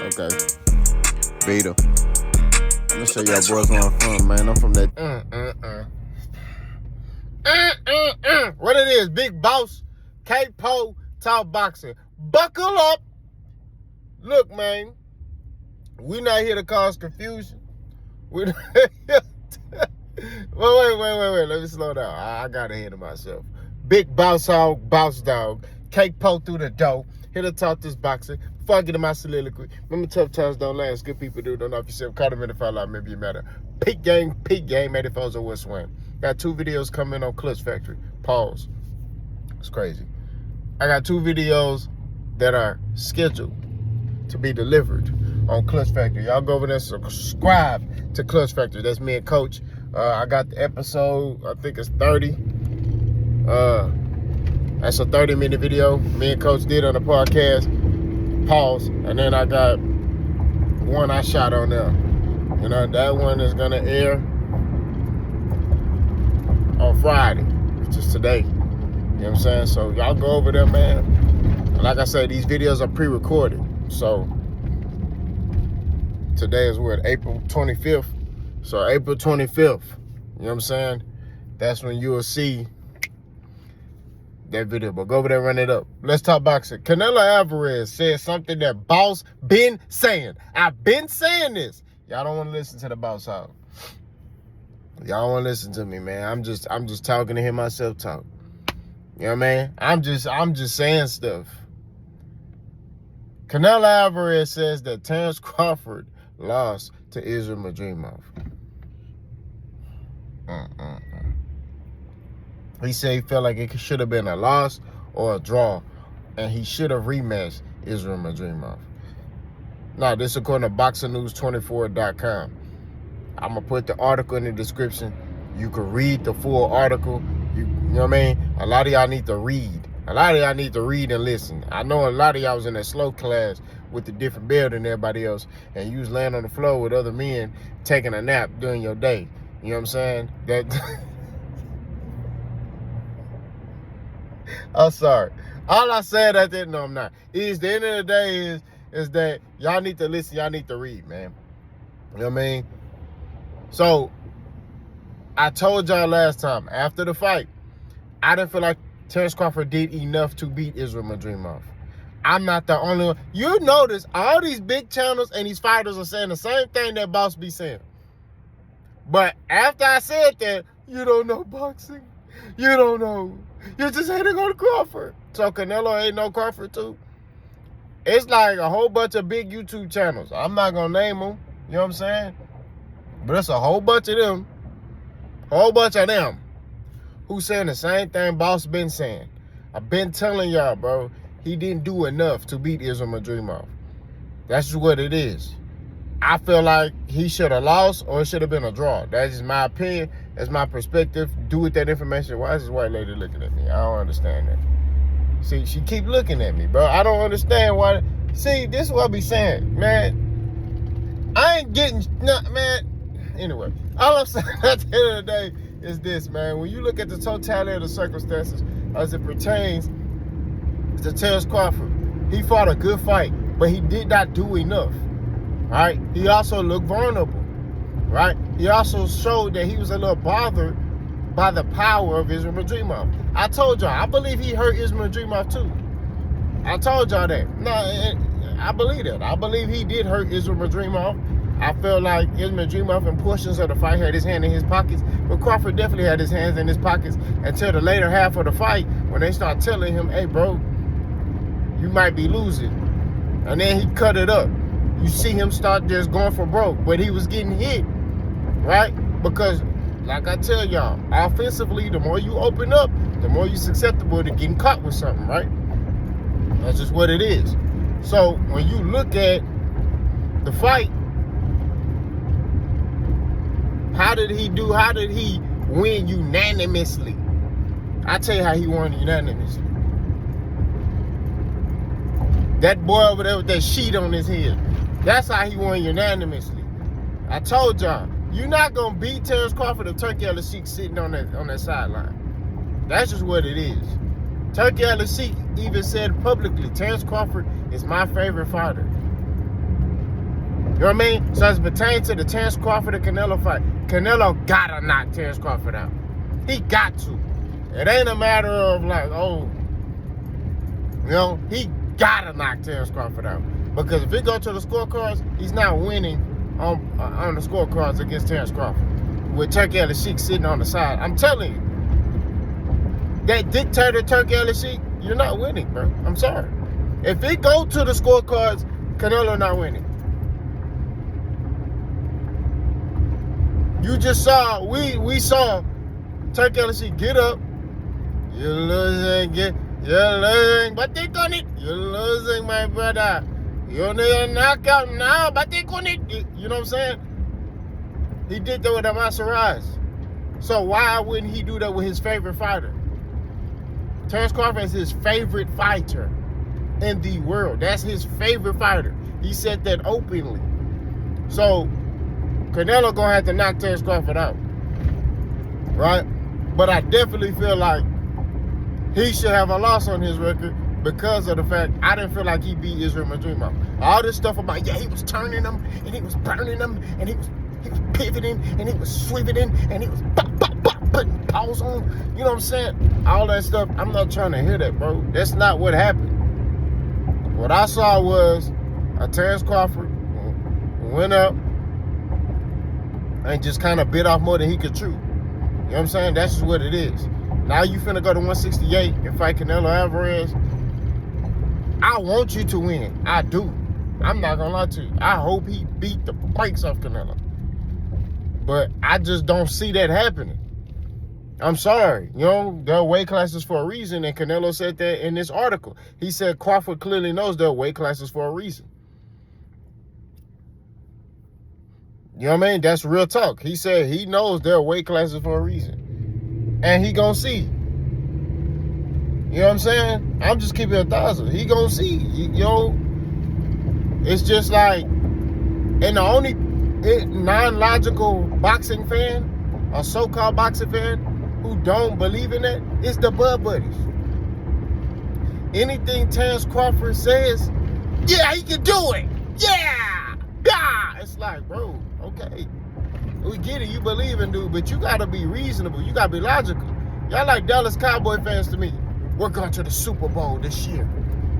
Okay. Vita. I'm gonna show y'all boys where I'm from, man. I'm from that. What it is, Big Boss, K-Po, Talk Boxing. Buckle up. Look, man, we not here to cause confusion. Wait. Let me slow down. I got ahead of myself. Big Boss Hog, Boss Dog, K-Po through the door. Here to talk this boxing. Before I get in my soliloquy, remember tough times don't last. Good people do. Don't know if yourself. Caught them in the fall out. Maybe you matter. Peak game. 84's a West Wing. Got 2 videos coming on Clutch Factory. Pause. It's crazy. I got 2 videos that are scheduled to be delivered on Clutch Factory. Y'all go over there and subscribe to Clutch Factory. That's me and Coach. I got the episode, I think it's 30. That's a 30-minute video me and Coach did on the podcast. Pause. And then I got one I shot on there. You know, that one is going to air on Friday, which is today. You know what I'm saying? So y'all go over there, man. Like I said, these videos are pre-recorded. So today is what, April 25th? So April 25th, you know what I'm saying? That's when you will see that video. But go over there and run it up. Let's talk boxing. Canelo Alvarez said something that Boss been saying. I've been saying this. Y'all don't want to listen to the Boss Hog. Y'all want to listen to me, man. I'm just talking to hear myself talk. You know what I mean? I'm just saying stuff. Canelo Alvarez says that Terence Crawford lost to Israel Madrimov. He said he felt like it should have been a loss or a draw, and he should have rematched Israel Madrimov. Now, this according to BoxingNews24.com. I'm going to put the article in the description. You can read the full article. You know what I mean? A lot of y'all need to read. A lot of y'all need to read and listen. I know a lot of y'all was in that slow class with the different build than everybody else, and you was laying on the floor with other men taking a nap during your day. You know what I'm saying? That I'm sorry. All I said at that, no, I'm not. Is the end of the day is that y'all need to listen, y'all need to read, man. You know what I mean? So I told y'all last time, after the fight, I didn't feel like Terence Crawford did enough to beat Israel Madrimov. I'm not the only one. You notice all these big channels and these fighters are saying the same thing that Boss be saying. But after I said that, you don't know boxing. You don't know. You just hating on Crawford. So Canelo ain't no Crawford too. It's like a whole bunch of big YouTube channels. I'm not going to name them. You know what I'm saying? But it's a whole bunch of them. Whole bunch of them who saying the same thing Boss been saying. I've been telling y'all, bro, he didn't do enough to beat Israel Madrimov. That's just what it is. I feel like he should have lost or it should have been a draw. That's just my opinion. That's my perspective. Do with that information. Why is this white lady looking at me? I don't understand that. See, she keep looking at me, bro. I don't understand why. See, this is what I be saying, man. I ain't getting, man. Anyway, all I'm saying at the end of the day is this, man. When you look at the totality of the circumstances as it pertains to Terence Crawford, he fought a good fight, but he did not do enough. Right? He also looked vulnerable. Right? He also showed that he was a little bothered by the power of Israel Madrimov. I told y'all, I believe he hurt Israel Madrimov too. I told y'all that. No, I believe that. I believe he did hurt Israel Madrimov. I felt like Israel Madrimov in portions of the fight had his hand in his pockets, but Crawford definitely had his hands in his pockets until the later half of the fight when they start telling him, hey, bro, you might be losing. And then he cut it up. You see him start just going for broke, but he was getting hit, right? Because, like I tell y'all, offensively, the more you open up, the more you're susceptible to getting caught with something, right? That's just what it is. So, when you look at the fight, how did he do? How did he win unanimously? I tell you how he won unanimously. That boy over there with that sheet on his head. That's how he won unanimously. I told y'all, you're not going to beat Terence Crawford if Turkey El-Sheikh sitting on that sideline. That's just what it is. Turkey El-Sheikh even said publicly, Terence Crawford is my favorite fighter. You know what I mean? So as it pertains to the Terence Crawford and Canelo fight, Canelo gotta knock Terence Crawford out. He got to. It ain't a matter of like, oh, you know, he gotta knock Terence Crawford out. Because if he go to the scorecards, he's not winning on the scorecards against Terence Crawford. With Turkey El-Sheikh sitting on the side. I'm telling you, that dictator Turkey El-Sheikh, you're not winning, bro. I'm sorry. If he go to the scorecards, Canelo not winning. You just saw, we saw Turkey El-Sheikh get up. You're losing, you're losing, but they on it. You're losing, my brother. You need a knockout now, but they on it. You know what I'm saying? He did that with Alvarez. So why wouldn't he do that with his favorite fighter? Terence Crawford is his favorite fighter in the world. That's his favorite fighter. He said that openly. So Canelo gonna have to knock Terence Crawford out, right? But I definitely feel like he should have a loss on his record because of the fact I didn't feel like he beat Israel Madrimov. All this stuff about, yeah, he was turning them and he was burning them and he was pivoting and he was swiveling and he was putting paws on. You know what I'm saying? All that stuff, I'm not trying to hear that, bro. That's not what happened. What I saw was a Terence Crawford went up and just kind of bit off more than he could chew. You know what I'm saying? That's just what it is. Now you finna go to 168 and fight Canelo Alvarez. I want you to win. I do. I'm not gonna lie to you. I hope he beat the brakes off Canelo. But I just don't see that happening. I'm sorry. You know, there are weight classes for a reason, and Canelo said that in this article. He said Crawford clearly knows there are weight classes for a reason. You know what I mean? That's real talk. He said he knows there are weight classes for a reason. And he gonna see. You know what I'm saying? I'm just keeping 1,000. He gonna see. You know, it's just like, and the only non-logical boxing fan, or so-called boxing fan, who don't believe in that, is the Bud Buddies. Anything Terence Crawford says, yeah, he can do it. Yeah. Yeah. It's like, bro, okay. We get it, you believe in dude, but you gotta be reasonable. You gotta be logical. Y'all like Dallas Cowboy fans to me. We're going to the Super Bowl this year.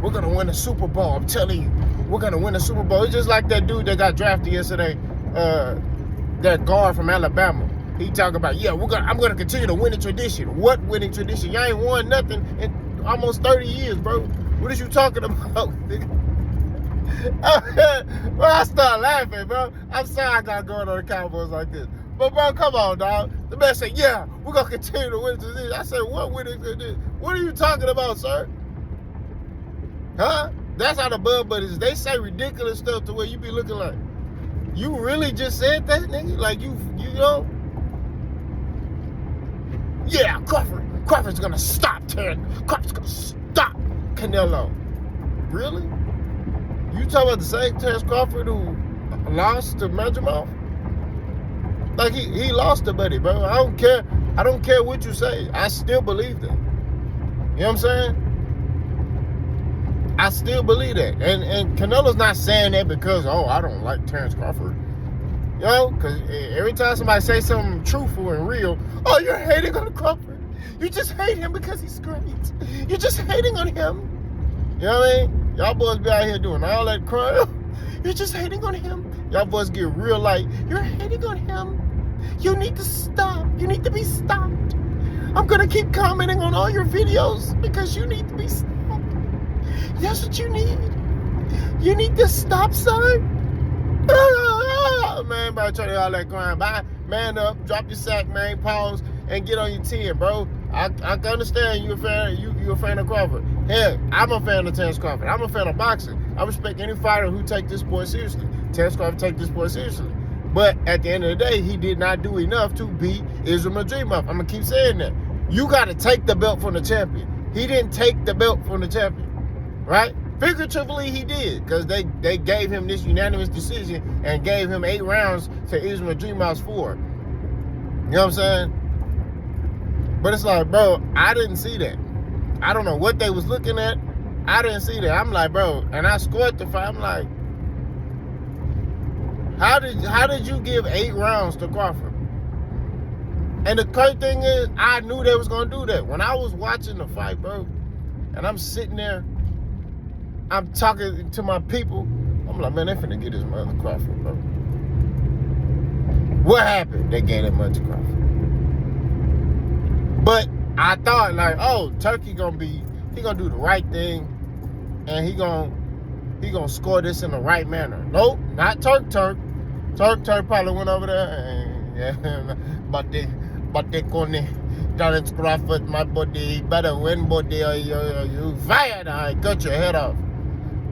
We're gonna win the Super Bowl. I'm telling you, we're gonna win the Super Bowl. It's just like that dude that got drafted yesterday, that guard from Alabama. He talking about, yeah, I'm gonna continue to win the tradition. What winning tradition? Y'all ain't won nothing in almost 30 years, bro. What is you talking about? Well, I start laughing, bro. I'm sorry I got going on the Cowboys like this. But, bro, come on, dog. The man said, yeah, we're going to continue to win this. I said, what winning this? What are you talking about, sir? Huh? That's how the Bud Buddies, they say ridiculous stuff to where you be looking like, you really just said that, nigga? Like, you know? Yeah, Crawford's going to stop Terence. Crawford's going to stop Canelo. Really? You talking about the same Terence Crawford who lost to Madrimov? Like he lost to Buddy, bro. I don't care what you say. I still believe that. You know what I'm saying? I still believe that. And Canelo's not saying that because, oh, I don't like Terence Crawford. You know? Because every time somebody say something truthful and real, oh, you're hating on Crawford. You just hate him because he's great. You're just hating on him. You know what I mean? Y'all boys be out here doing all that crime. You're just hating on him. Y'all boys get real like, you're hating on him. You need to stop. You need to be stopped. I'm going to keep commenting on all your videos because you need to be stopped. That's what you need. You need to stop, son. Man, bro, try to all that crime. Bye. Man up, drop your sack, man, pause, and get on your 10, bro. I can understand you a fan of Crawford. Hell, I'm a fan of Terence Crawford. I'm a fan of boxing. I respect any fighter who take this sport seriously. Terence Crawford take this sport seriously. But at the end of the day, he did not do enough to beat Israel Madrimov. I'm going to keep saying that. You got to take the belt from the champion. He didn't take the belt from the champion, right? Figuratively, he did, because they gave him this unanimous decision and gave him 8 rounds to Israel Madrimov's 4. You know what I'm saying? But it's like, bro, I didn't see that. I don't know what they was looking at. I didn't see that. I'm like, bro, and I scored the fight. I'm like, How did you give 8 rounds to Crawford? And the crazy thing is, I knew they was gonna do that. When I was watching the fight, bro, and I'm sitting there, I'm talking to my people. I'm like, man, they finna get this mother Crawford, bro. What happened? They gave that much to Crawford. But I thought, like, oh, Turkey gonna do the right thing, and he gonna score this in the right manner. Nope, not Turk. Turk probably went over there and yeah, but they gonna Terence Crawford, my buddy, better win, buddy, or you fired. I cut your head off.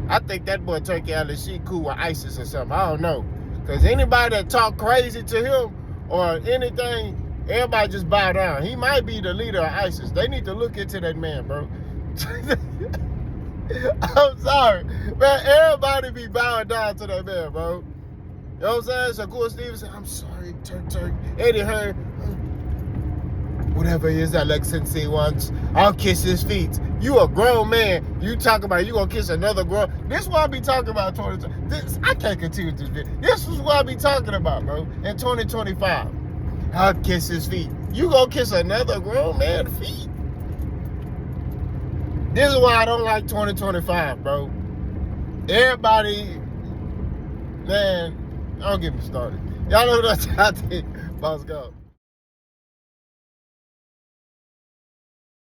I think that boy Turkey LSC cool with ISIS or something. I don't know, cause anybody that talk crazy to him or anything, everybody just bow down. He might be the leader of ISIS. They need to look into that man, bro. I'm sorry, man. Everybody be bowing down to that man, bro. You know what I'm saying? Shakur Stevenson, I'm sorry, Turk. Eddie Hearn, whatever it is that Lexington wants, I'll kiss his feet. You a grown man. You talk about you gonna kiss another grown. This is what I be talking about. I can't continue this video. This is what I be talking about, bro. In 2025, I'll kiss his feet. You gonna kiss another grown man's feet? This is why I don't like 2025, bro. Everybody, man, don't get me started. Y'all know what I think. Boss go.